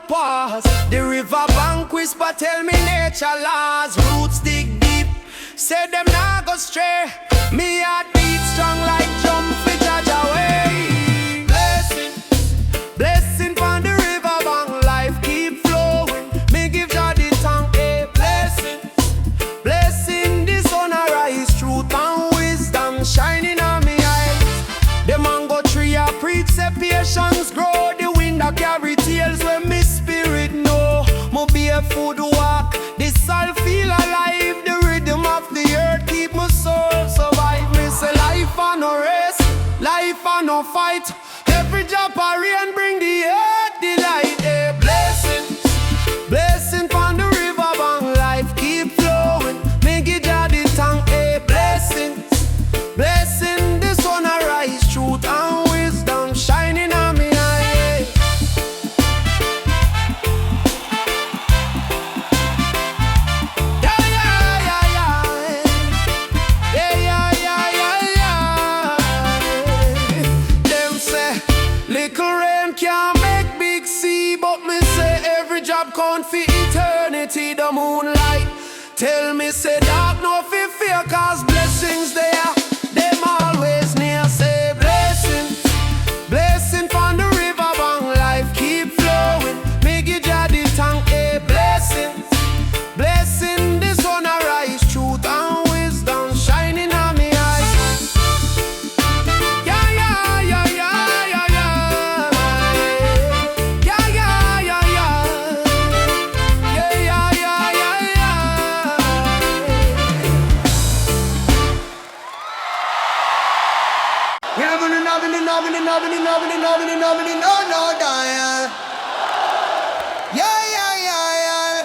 pause. The riverbank whisper tell me nature laws. Roots dig deep, say them nah go stray. Me heart beat strong like drum fi Jaja way. Blessing from the riverbank, life keep flowing. Me give Jah the thank, blessing the sun arise. Truth and wisdom shining on me eyes. The mango tree a preach say patience grow. The wind a carry tales when me spirit know. Mo be a food walk, this all feel alive. The rhythm of the earth keep my soul survive. Me say life a no race, life a no fight. Every drop of rain bring the earth delight. Blessing from the riverbank, life keep flowing. Me give Jah the thank, blessing the sun arise. Truth and wisdom shining on me eye. Them say little rain can't make big sea, but me say every job count for eternity. The moonlight tell me say dark no fear, cause blessings there, them always near. Say blessing from the riverbank, life keep flowing. Me give Jah the thank, blessing the sun arise. Truth and wisdom shining on me eyes. Yeah, yeah, yeah, yeah, yeah, yeah. Yeah, yeah, yeah, yeah. Yeah, yeah, yeah, yeah, yeah. We have an no die. Yeah, yeah, yeah, yeah.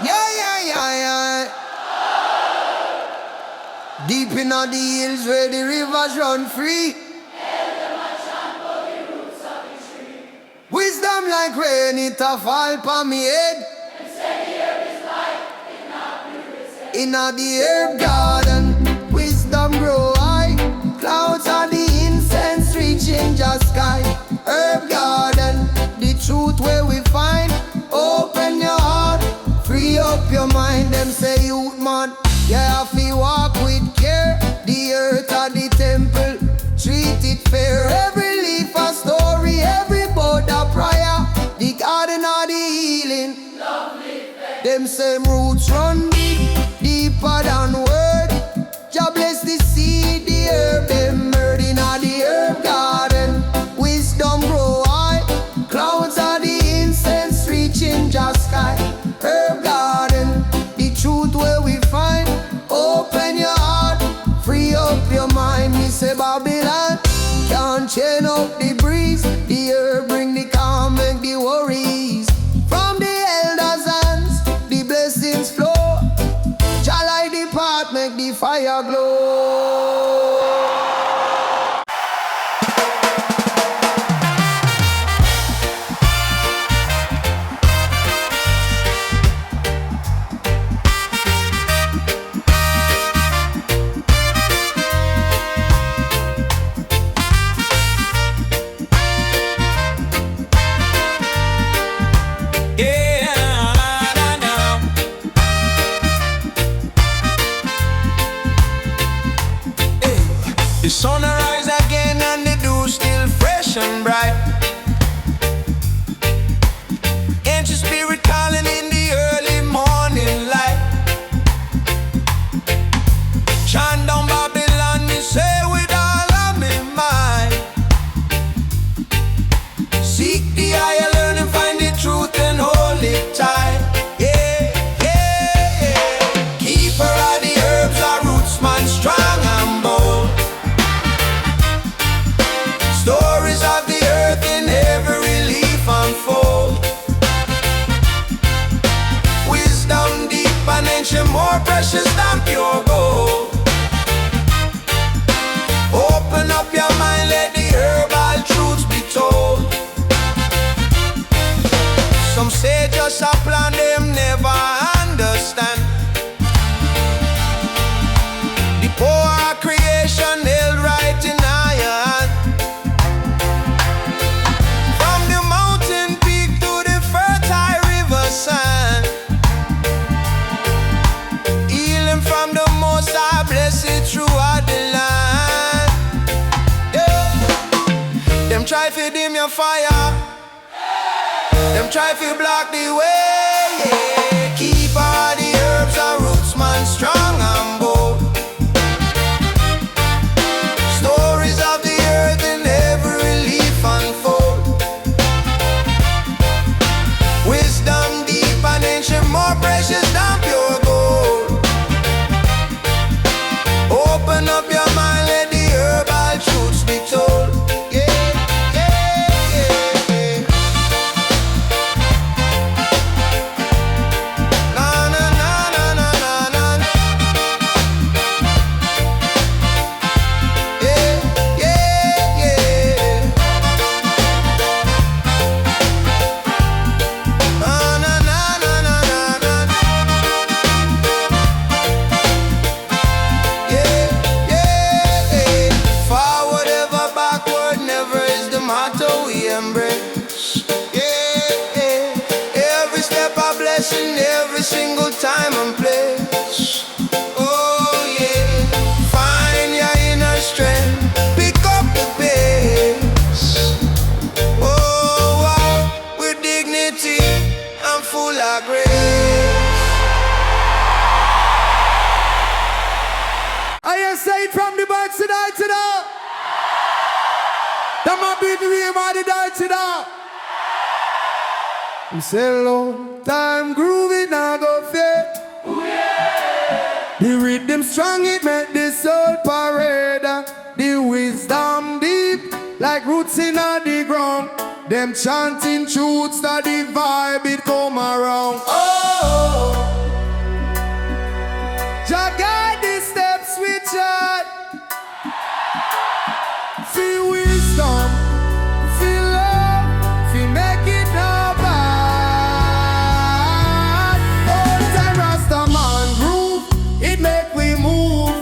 Yeah, yeah, yeah, yeah. Deep in the hills where the rivers run free. Wisdom like rain, it a fall upon me head. In the herb garden, wisdom grow high. Clouds are the incense reaching the sky. Herb garden, the truth where we find. Open your heart, free up your mind. Them say youth man, you have to walk with care. The earth or the temple, treat it fair. Every leaf a story, every bud a prayer. The garden or the healing. Them same roots run deep, deeper than word. Jah bless the seed, the herb, them murder in the herb garden. Wisdom grow high, clouds are the incense reaching the sky. Herb garden, the truth where we find. Open your heart, free up your mind. Me say Babylon can't chain up the breeze. The herb bring the calm, make the worries. From the elders' hands, the blessings flow. Jah light the path, make the fire glow. The sun arise again and the dew still fresh and bright. Ancient spirit calling in the early morning light. Chant down Babylon, me say with all of me mind. Seek the higher learning, find the truth and hold it tight. Yeah, yeah, yeah. Keeper of the herbs, a rootsman, strong and bold. Stories of the earth. try to dim your fire. Them try to block the way. Yeah. Keep all the herbs and rootsman strong and bold. Stories of the earth in every leaf unfold. Wisdom deep and ancient, more precious than pure gold. Open up your mind, let the herbal truths be told. Every single time and place. Oh yeah. Find your inner strength, pick up the pace. Oh wow, with dignity and full of grace. I say it from the back to the that might be the way my the da. We say long time groovy now go fade. The rhythm strong, it make the soul parade. The wisdom deep, like roots in the ground. Them chanting truths that the vibe it come around. Oh, Jah guide the steps with chant. Feel wisdom, feel love, feel make it now bad. All time Rastaman groove, it make we move.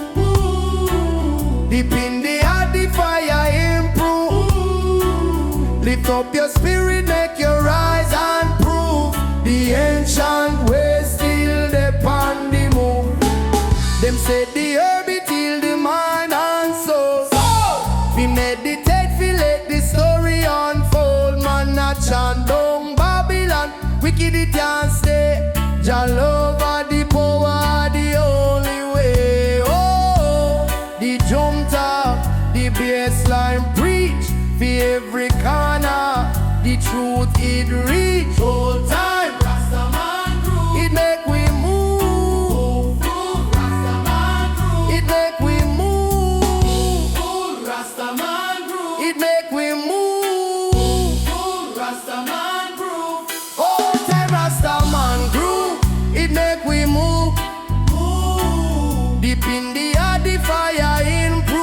Deep in the heart, the fire improve. Lift up your spirit, make your rise and prove. The ancient ways still upon the move. Them said the herb it heal the mind and soul. We meditate, we let the story unfold. Man a chant down Babylon, wicked it can't stay. Jah love are the power, the only way. Oh, the drum top, the bassline preach. For every corner, the truth it reach. All time Rastaman groove, it make we move. Rastaman groove, it make we move. Rastaman groove, it make we move. Rastaman groove, all time Rastaman groove, it make we move. Deep in the heart, the fire improve.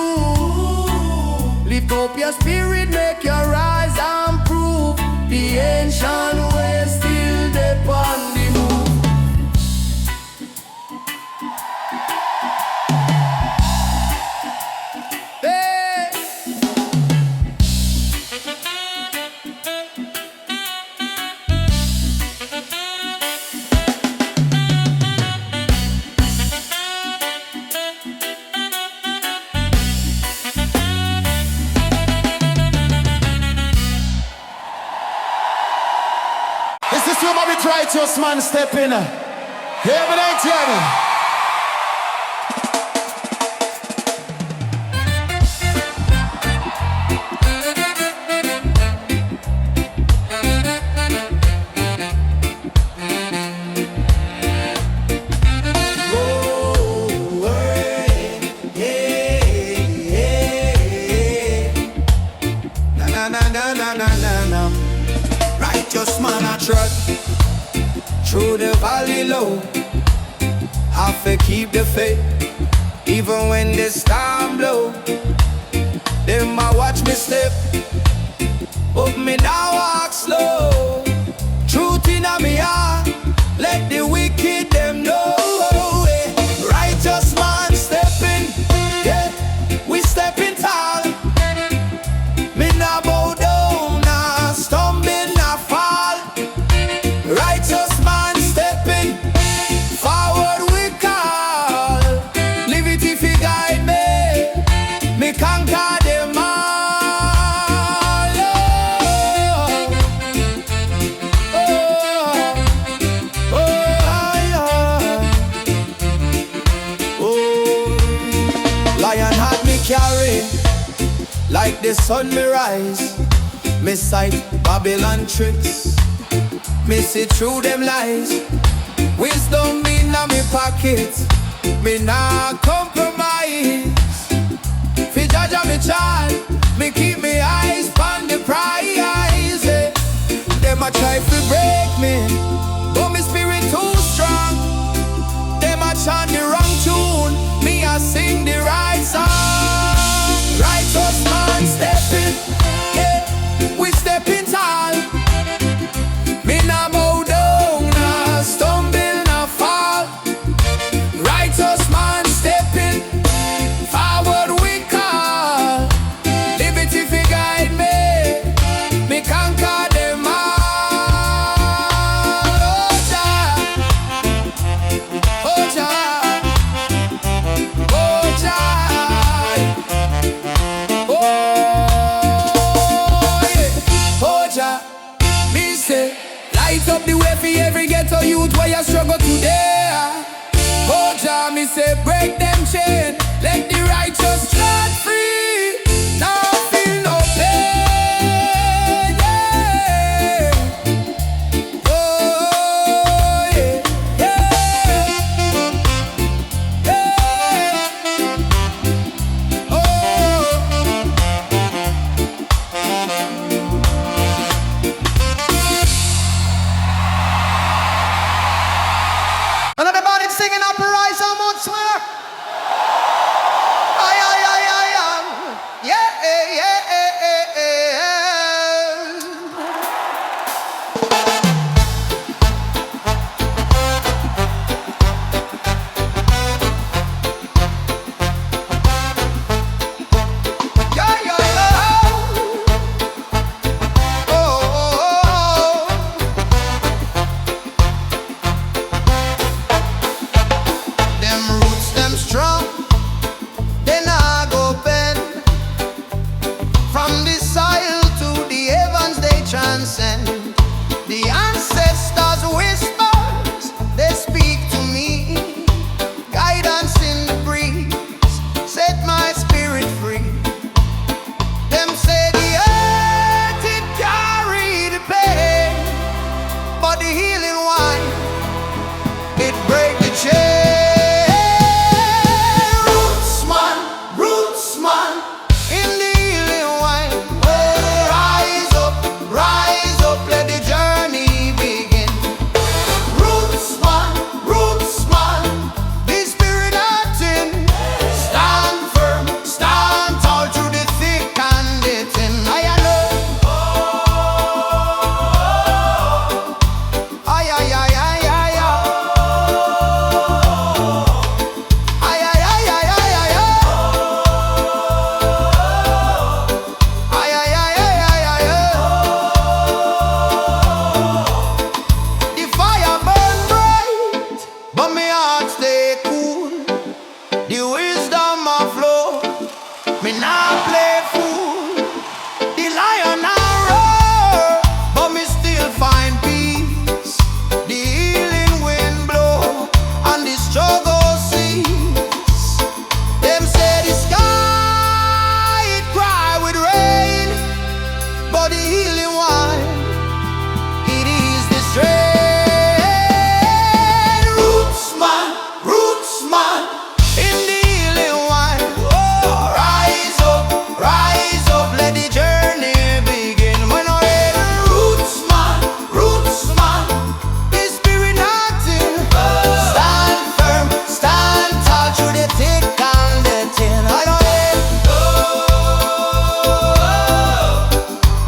Lift up your spirit, make your rise and prove. The ancient ways still upon the move. Hey. Is this your Bobby Righteous Man Steppin? Evident, yeah. Na. Righteous man I trust through the valley low. Have to keep the faith even when the storm blow. Them I watch me step, but me now walk slow. Truth in me heart, let the wicked them know. Righteous man stepping, yeah, we stepping tall. Me nah bow down, nah stumble, nah fall. Righteous man stepping, forward we call. Live it if you guide me conquer them all. Oh. carry. Like the sun me rise. Me sight Babylon tricks. Me see through them lies. Wisdom in a me pocket. Me nah compromise. Fi judge a me child. Me keep me eyes on the prize. Them a try to break me, but me spirit too strong. Them a chant the wrong tune, me a sing the right song. Righteous man stepping, yeah, we stepping tall. Me nah bow down, nah stumble, nah fall. Righteous man stepping, forward we call. Liberty fi guide me, me conquer them all. Oh Jah, oh Jah, oh yeah, oh Jah. Me say, light up the way for every ghetto youth where you struggle today. Oh Jah, me say, break them chain, let the righteous set free. Now feel no pain, yeah. Oh yeah, yeah, yeah. Oh. And everybody singing up rise on Rootsman. Ay, ay, ay, ay, ay. Yeah, yeah, yeah, yeah. Yeah, yeah, yeah. Oh, oh, oh. Them roots, them strong. Then I go bend. From the soil to the heavens they transcend. The ancestors' whispers, they speak to me. Guidance in the breeze, set my spirit free. Them say the earth it carry the pain, but the healing wine it break the chain. Rootsman, Rootsman, in the healing wine. Oh, rise up, let the journey begin. Rootsman, Rootsman, the spirit acting. Stand firm, stand tall through the thick and the thin. I know. Ay, ay, ay, ay, ay, ay. Ay, ay, ay, ay, ay, ay, ay. Ay, ay, ay, ay, ay, ay, ay. The fire burn bright, but my heart stay cool. The wisdom a flow, me nah play fool. The lion a roar, but me still find peace. The healing wind blow, and the struggle cease. Them say the sky it cry with rain, but the healing wine it is the strain. Rootsman, Rootsman, in the healing wine. Oh, rise up, let the journey begin. When I hear Rootsman, Rootsman, the spirit acting. Stand firm, stand tall through the thick and the thin. I know it.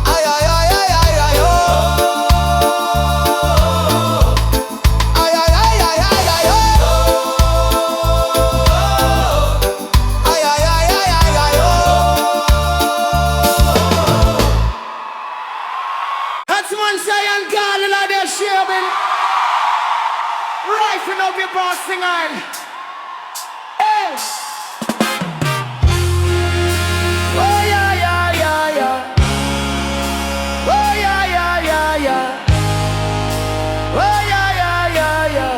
Ay, ay, ay, ay, ay, ay, oh. Ay, ay, ay, ay, ay, ay, oh. Ay, ay, ay, ay, ay, ay, oh. That's man say and God in their shaving. Rifling up your boss singer. Hey. Oh yeah, yeah, yeah, yeah. Oh yeah, yeah, yeah, yeah. Oh yeah, yeah, yeah, yeah.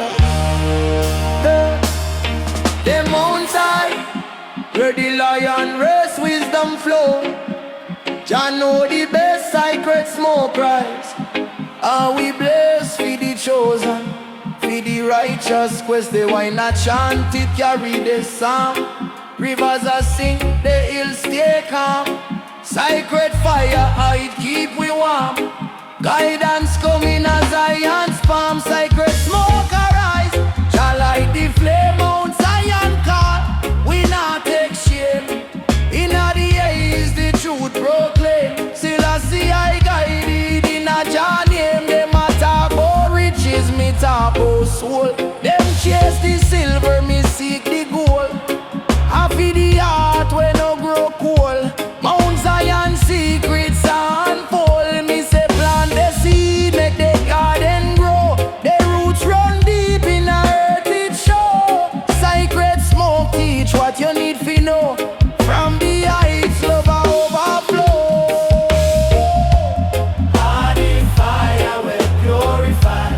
The Mount High, where the lion reigns. flow. Jah know the best secret smoke rise. Are we blessed for the chosen, for the righteous quest? They why not chant it, carry the song. Rivers are sing, the hills stay calm. Sacred fire, it keep we warm. Guidance coming as Zion's palm. Sacred smoke arise. Jah light the flame, Mount Zion call. We not take shame. Inna the air is the truth proclaim. Still I see I guided in a Jah name. Them a talk about riches, me talk about soul. Them chase the silver, me seek the gold. Happy the heart when no grow cold. Mount Zion secrets unfold. Me say plant the seed, make the garden grow. The roots run deep in the earth, it show. Sacred smoke teach what you need to know. From the heights, love overflow. All the fire will purify.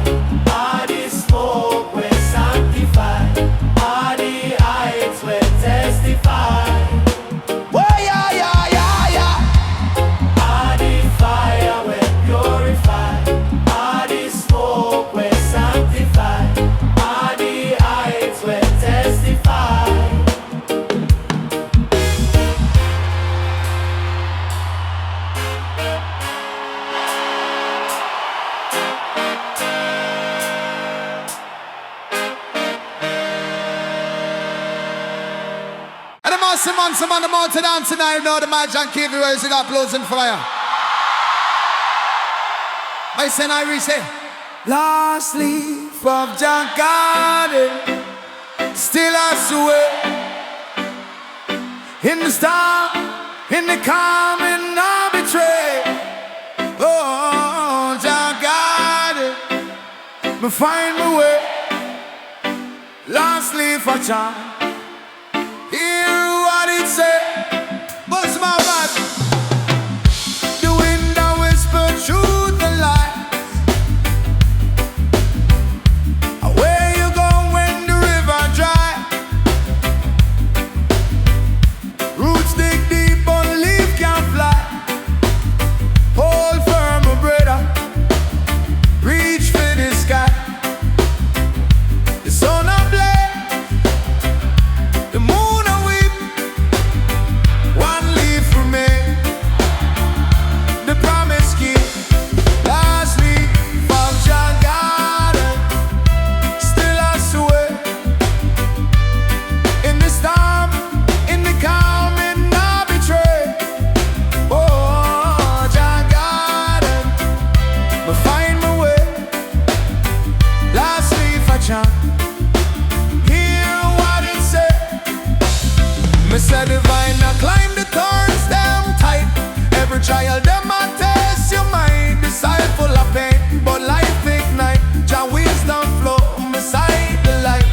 All the smoke will sanctify. All the heights will testify. Oh yeah, yeah, yeah, yeah. All the fire will purify. All the smoke will sanctify. All the heights will testify. And the massive man, some on the mountain dance tonight, know the match and keep you raising up, losing fire. I say, I say, Last leaf of John garden, still I swear. In the storm, in the calm, and no betray. Oh, John garden, me find my way. Last leaf of John, hear what it say. What's my bad? The wind that whisper truth and light. Where you go when the river dry? Roots dig deep, but leaf can't fly. Hold firm, my brother. Reach for the sky. The sun a blaze, the moon a weep. One leaf remain. The promise keep. Last leaf of your garden, still I swear. In the storm, in the calm, and no betray. Oh, your garden, me find my way. Last leaf I chant. Hear what it say. Me say divine, I climb the thorns, them tight. Every trial, them a test your mind. The side full of pain, but life ignite. Jah wisdom flow, beside the light.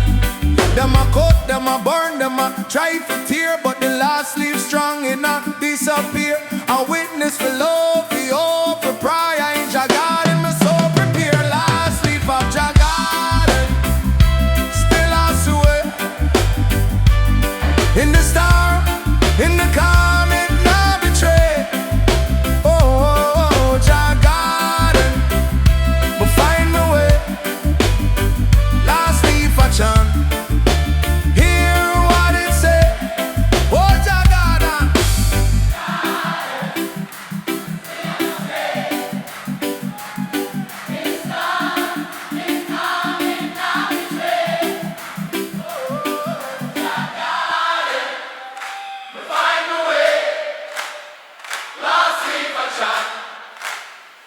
Them a cut, them a burn, them a try for tear, but the last leaf strong enough disappear. A witness for love, for hope, for prayer. In Jah garden, me so prepare. Last leaf of Jah garden, still I swear. In the storm, in the calm, it not betray. Oh, Jah garden, but find my way. Last leaf I chant. Hear what it say. Oh, Jah garden.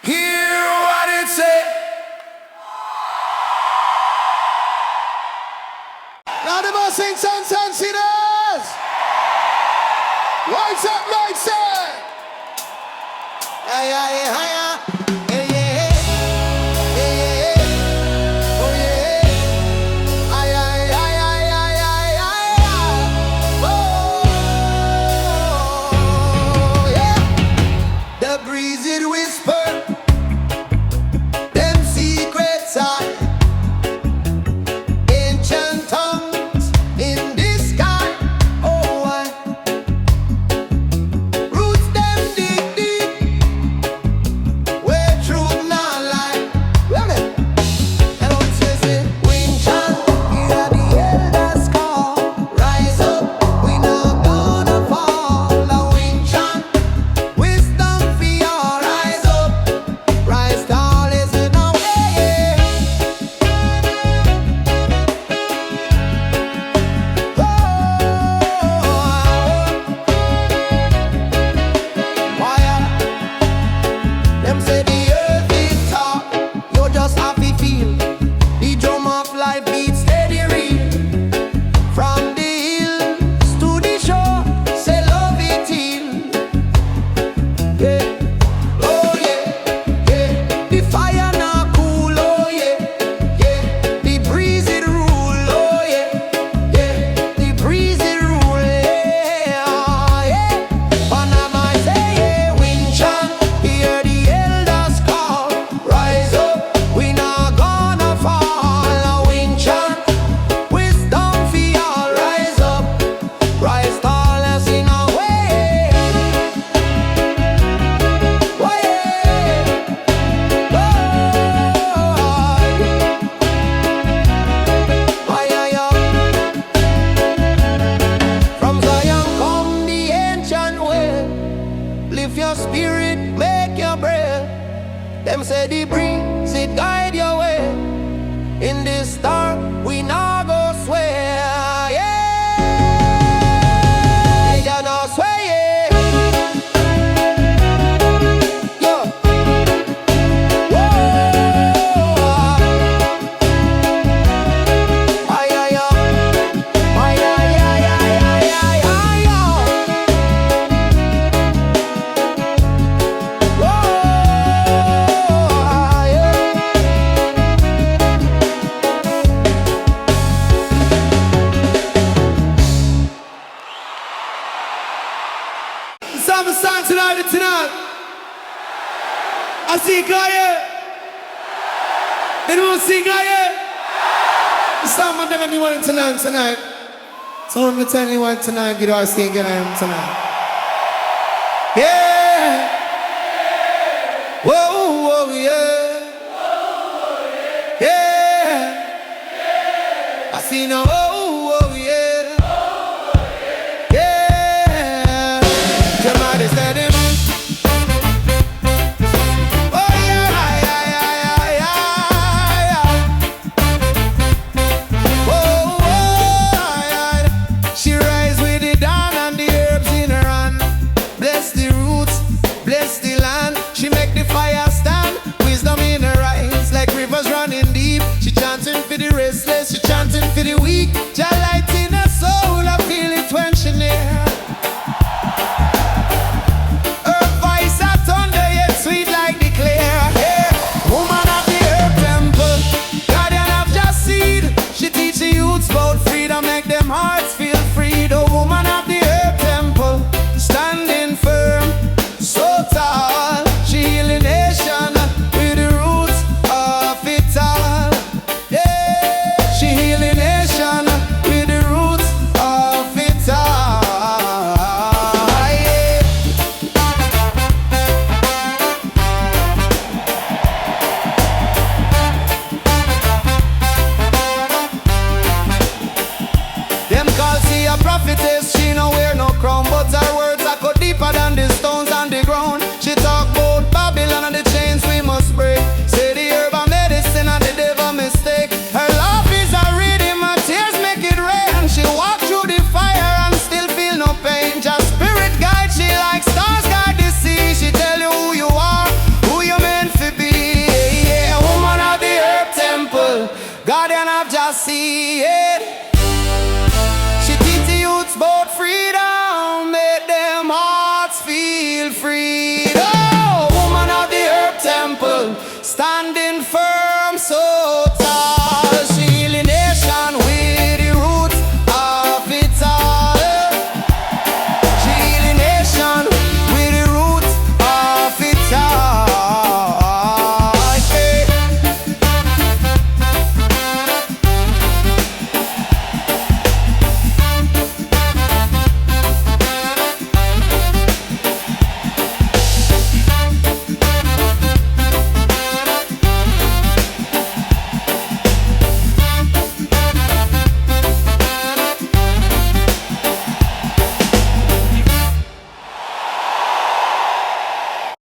Hear what it say. now the most in Sons and Sinners. What's up, right side? Aye, aye, aye, aye. Yeah, yeah. Yeah, yeah. Oh, yeah. Aye, aye, aye, aye, aye, aye, aye, aye. Oh, yeah. The breeze it whisper. Them secrets are ancient tongues in the sky. Oh, I Them say the breeze, it guide your way. In this storm, we now go swear. Yeah, you know swear, yeah. Yo. Whoa. Ay, ay, ay. Ay, ay, ay, ay, ay, ay, ay, ay. Whoa. Summer song tonight. I see Gaia. Anyone see Gaia? The song I'm gonna be wanting tonight. So I'm gonna tell anyone tonight, get our sing Gaia tonight. Yeah. Whoa, whoa, yeah. Yeah. I see no.